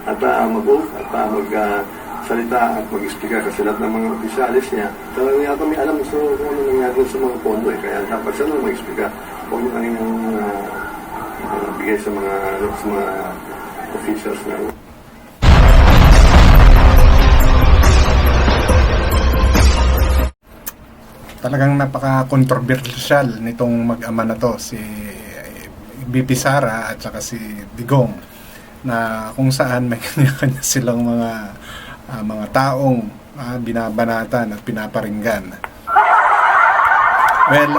at mag-oath at salita at mag-explica kasi lahat ng mga opisyalis niya talagang yata may alam kung ano nangyari sa mga pondo kaya dapat siya lang mag-explica kung ano kanilang bigay sa mga officials na. Talagang napaka-controversial nitong mag-ama na to, si BP Sara at saka si Digong, na kung saan may kanya-kanya silang mga taong binabanatan at pinaparinggan. Well,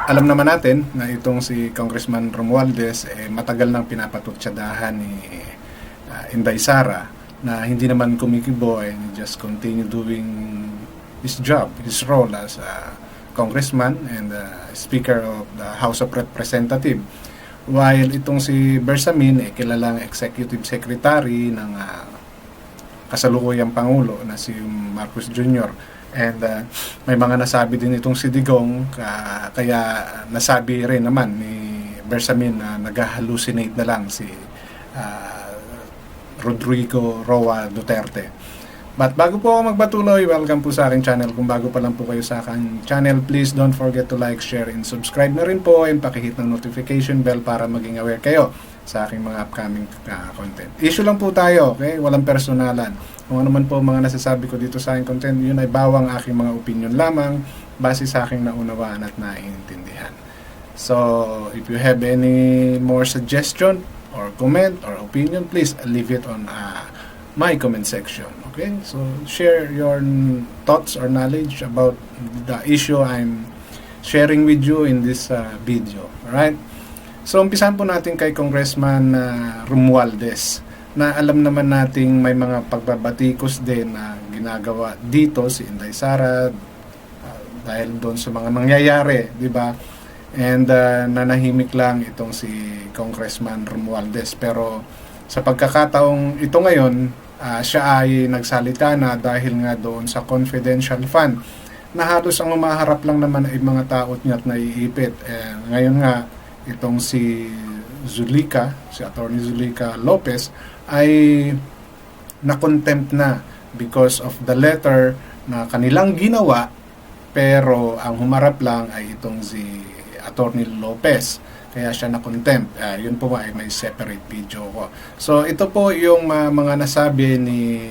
alam naman natin na itong si Congressman Romualdez matagal nang pinapatutsadahan ni Inday Sara na hindi naman kumikibo and just continue doing his job, his role as a congressman and Speaker of the House of Representatives. While itong si Bersamin kilalang Executive Secretary ng kasalukuyang Pangulo na si Marcos Jr. And may mga nasabi din itong si Digong kaya nasabi rin naman ni Bersamin na nag-hallucinate na lang si Rodrigo Roa Duterte. But bago po ako magpatuloy, welcome po sa aking channel. Kung bago pa lang po kayo sa aking channel, please don't forget to like, share, and subscribe na rin po and pakihit ng notification bell para maging aware kayo sa aking mga upcoming content. Issue lang po tayo, okay? Walang personalan. Kung ano man po mga nasasabi ko dito sa aking content, yun ay bawang aking mga opinion lamang base sa aking naunawaan at naiintindihan. So, if you have any more suggestion or comment or opinion, please leave it on my comment section. Okay, so share your thoughts or knowledge about the issue I'm sharing with you in this video. Alright, so umpisan po natin kay Congressman Romualdez, na alam naman nating may mga pagbabatikos din na ginagawa dito si Inday Sara dahil doon sa mga nangyayari, di ba? And nanahimik lang itong si Congressman Romualdez, pero sa pagkakataong ito ngayon, siya ay nagsalita na dahil nga doon sa confidential fund na halos ang umaharap lang naman ay mga taot niya at naiipit. Ngayon nga, itong si Zulika, si Attorney Zulika Lopez, ay na-contempt na because of the letter na kanilang ginawa, pero ang humarap lang ay itong si Attorney Lopez. Kaya siya na-contempt. Yun po ay may separate video ko. So, ito po yung mga nasabi ni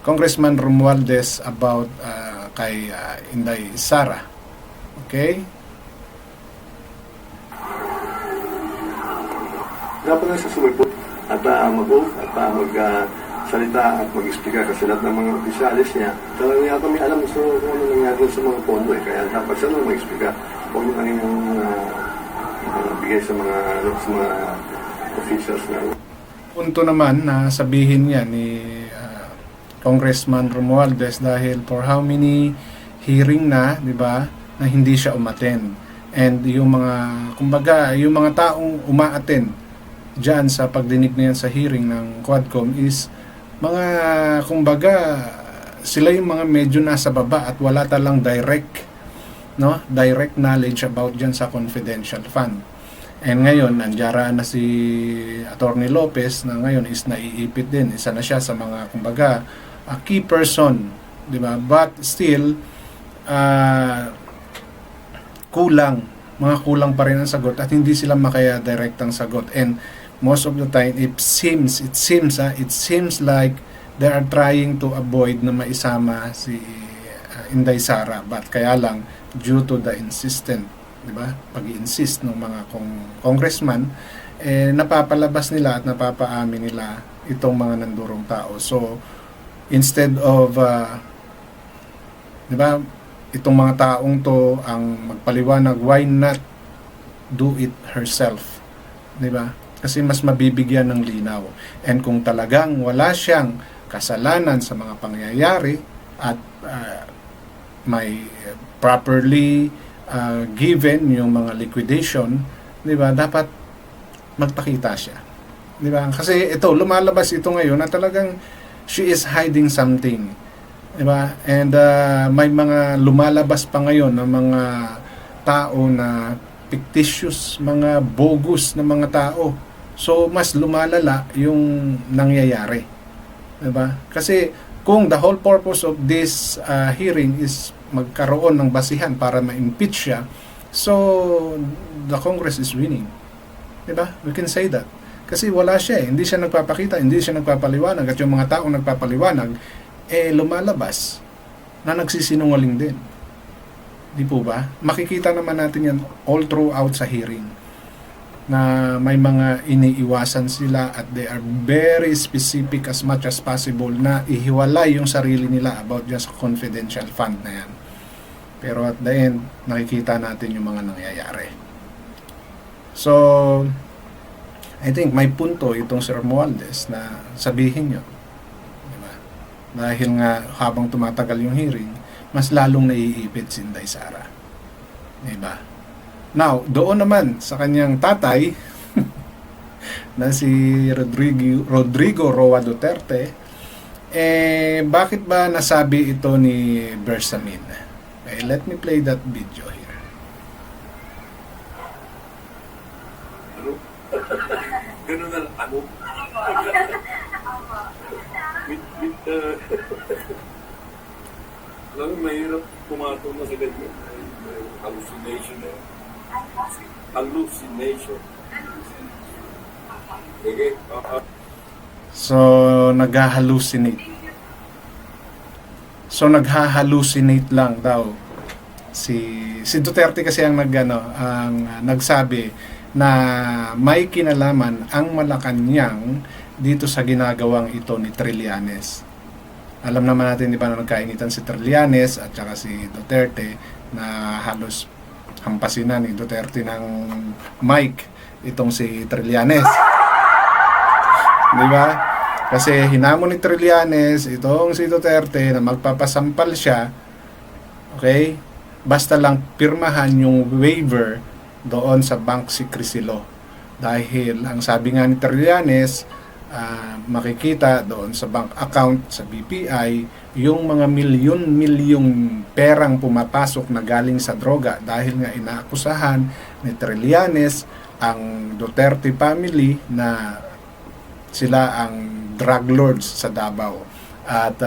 Congressman Romualdez about kay Inday Sara. Okay? Dapat na sa sumipot at mag-oath at salita at mag-explica kasi lahat ng mga opisyalis niya talagang yata may alam kung ano nangyari sa mga pondo kaya dapat siya lang mag-explica kung ano kanilang bigay sa mga officials na. Punto naman na sabihin niya ni Congressman Romualdez dahil for how many hearing na, di ba, na hindi siya umattend. And yung mga, kumbaga, yung mga taong umaattend dyan sa pagdinig na yan sa hearing ng Quadcom is mga, kumbaga, sila yung mga medyo nasa baba at wala talang direct knowledge about dyan sa confidential fund. And ngayon, nandiyan na si Attorney Lopez na ngayon is naiipit din. Isa na siya sa mga, kumbaga, key person, di ba? But still, kulang pa rin ang sagot at hindi sila makaya direktang sagot. And most of the time, it seems like they are trying to avoid na maisama si Inday Sara. But kaya lang, due to the insistent, di ba, pag-i-insist ng mga congressman, napapalabas nila at napapaamin nila itong mga nandurong tao. So, instead of, di ba, itong mga taong to ang magpaliwanag, why not do it herself? Di ba? Kasi mas mabibigyan ng linaw. And kung talagang wala siyang kasalanan sa mga pangyayari at may properly given yung mga liquidation, di ba, dapat magpakita siya. Di ba? Kasi ito, lumalabas ito ngayon na talagang she is hiding something. Di ba? And may mga lumalabas pa ngayon ng mga tao na fictitious, mga bogus na mga tao. So, mas lumalala yung nangyayari. Diba? Kasi, kung the whole purpose of this hearing is magkaroon ng basihan para ma-impeach siya, so, the Congress is winning. Diba? We can say that. Kasi wala siya eh. Hindi siya nagpapakita, hindi siya nagpapaliwanag. At yung mga taong nagpapaliwanag, lumalabas na nagsisinungaling din. Di po ba? Makikita naman natin yan all throughout sa hearing na may mga iniiwasan sila at they are very specific as much as possible na ihiwalay yung sarili nila about just confidential fund na yan. Pero at the end, nakikita natin yung mga nangyayari. So, I think may punto itong Sir Romualdez na sabihin nyo. Diba? Dahil nga habang tumatagal yung hearing, mas lalong naiipit si Inday Sara. Diba? Now, doon naman sa kanyang tatay, na si Rodrigo Roa Duterte, bakit ba nasabi ito ni Bersamin? Okay, let me play that video here. Ganun na lang, ano? Alam mo, mahirap pumatong na sa ganyan. Hallucination eh. Hallucination. Sige. So, nagha-hallucinate. So, nagha-hallucinate lang daw. Si Duterte kasi ang nagsabi na may kinalaman ang Malacanang dito sa ginagawang ito ni Trillanes. Alam naman natin, di ba, na nagkainitan si Trillanes at saka si Duterte na halos hampasin na ni Duterte ng mic itong si Trillanes. Di ba? Kasi hinamon ni Trillanes itong si Duterte na magpapasampal siya, okay? Basta lang pirmahan yung waiver doon sa Bank Secrecy Law. Dahil ang sabi nga ni Trillanes, makikita doon sa bank account sa BPI yung mga milyon-milyong perang pumapasok na galing sa droga dahil nga inaakusahan ni Trillanes ang Duterte family na sila ang drug lords sa Davao at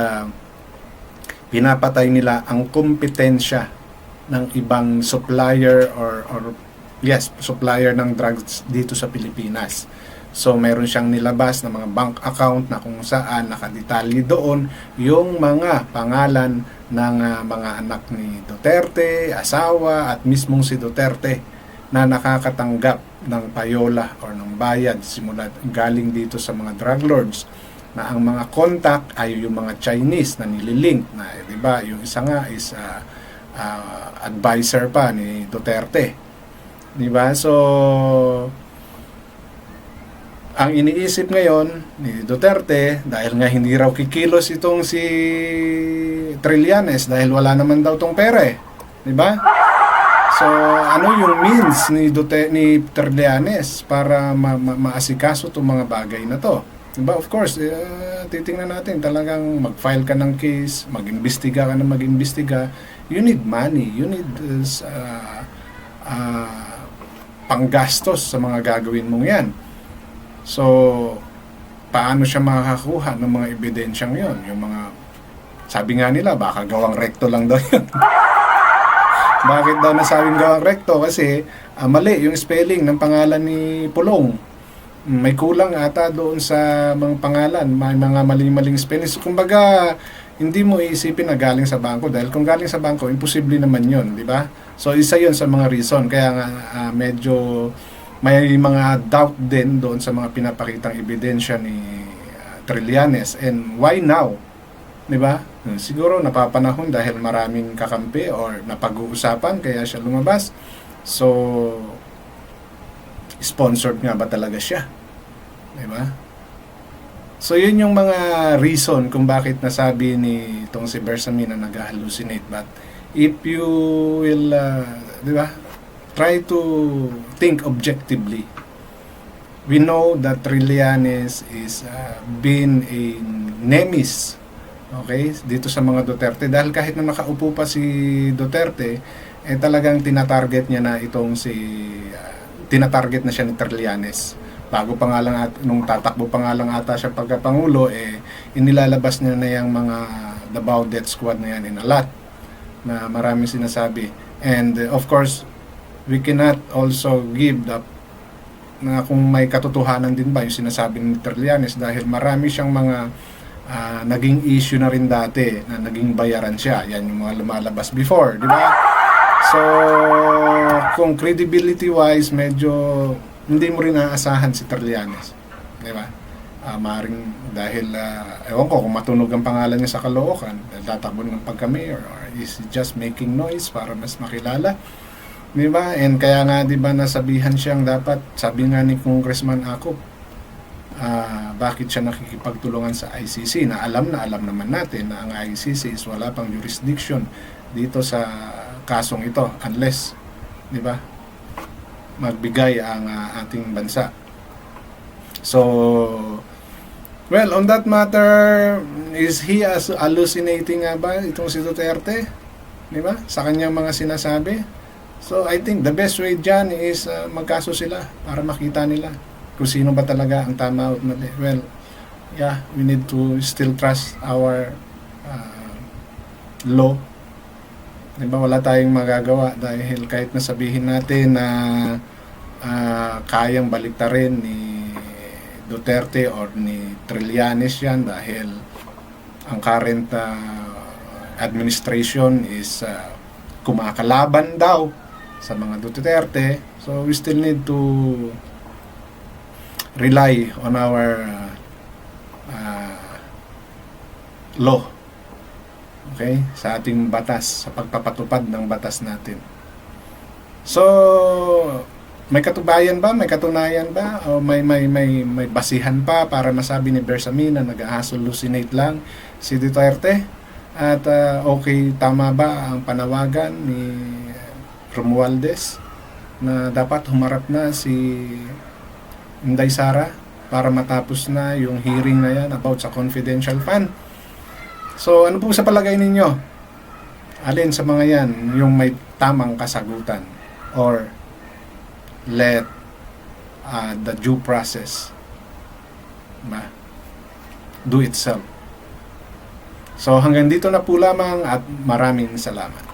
pinapatay nila ang kompetensya ng ibang supplier or supplier ng drugs dito sa Pilipinas. So, meron siyang nilabas na mga bank account na kung saan nakadetalye doon yung mga pangalan ng mga anak ni Duterte, asawa, at mismong si Duterte na nakakatanggap ng payola or ng bayad simula galing dito sa mga drug lords na ang mga contact ay yung mga Chinese na nililink na, di ba, yung isa nga is advisor pa ni Duterte. Di ba? So, ang iniisip ngayon ni Duterte, dahil nga hindi raw kikilos itong si Trillanes dahil wala naman daw tong pera eh. Di ba? So, ano yung means ni Trillanes para maasikaso itong mga bagay na to? Di ba? Of course, titingnan natin talagang mag-file ka ng case, mag-imbestiga ka na mag-imbestiga. You need money. You need panggastos sa mga gagawin mong yan. So, paano siya makakakuha ng mga ebidensyang yon? Yung mga, sabi nga nila, baka gawang rekto lang daw yun. Bakit daw nasabing gawang rekto? Kasi mali yung spelling ng pangalan ni Pulong. May kulang ata doon sa mga pangalan. May mga maling-maling spelling. So, kumbaga, hindi mo iisipin na galing sa bangko. Dahil kung galing sa bangko, imposible naman yun, di ba? So, isa yun sa mga reason. Kaya nga, medyo may mga doubt din doon sa mga pinapakitang ebidensya ni Trillanes. And why now? Diba? Siguro napapanahon dahil maraming kakampi or napag-uusapan kaya siya lumabas. So, sponsored nga ba talaga siya? Diba? So, yun yung mga reason kung bakit nasabi ni itong si Bersamin na nag-hallucinate. But if you will, diba? Try to think objectively. We know that Trillanes is been a nemesis, okay, dito sa mga Duterte dahil kahit na nakaupo pa si Duterte, talagang tinatarget niya na itong tinatarget na siya ni Trillanes bago pa nga lang nung tatakbo pa nga lang ata siya pagkapangulo, inilalabas niya na yung mga Davao Death Squad na yan in a lot, na marami sinasabi. And of course, we cannot also give the na kung may katotohanan din ba yung sinasabi ni Trillanes, dahil marami siyang mga naging issue na rin dati na naging bayaran siya. Yan yung mga lumalabas before, di ba? So, kung credibility wise, medyo hindi mo rin aasahan si Trillanes, di ba? Maring dahil ewan ko kung matunog ang pangalan niya sa Caloocan, tatakbo ng pagka-mayor, or is he just making noise para mas makilala, di ba? And kaya nga, di ba, nasabihan siyang dapat, sabi nga ni Congressman Akop, bakit siya nakikipagtulungan sa ICC, na alam naman natin na ang ICC is wala pang jurisdiction dito sa kasong ito unless, di ba, magbigay ang ating bansa. So, well, on that matter, is he as hallucinating nga ba itong si Duterte, di ba, sa kanyang mga sinasabi? So, I think the best way dyan is magkaso sila para makita nila kung sino ba talaga ang tama at mali. Well, yeah, we need to still trust our law. Diba, wala tayong magagawa dahil kahit nasabihin natin na kayang baliktarin ni Duterte or ni Trillanes yan dahil ang current administration is kumakalaban daw sa mga Duterte. So we still need to rely on our law, okay, sa ating batas, sa pagpapatupad ng batas natin. So may katubayan ba, may katunayan ba, o may basihan pa para masabi ni Bersamin na nag-hallucinate lang si Duterte? At okay, tama ba ang panawagan ni Romualdez na dapat humarap na si Inday Sara para matapos na yung hearing na yan about sa confidential fund? So, ano po sa palagay ninyo? Alin sa mga yan yung may tamang kasagutan? Or let the due process do itself? So, hanggang dito na po lamang at maraming salamat.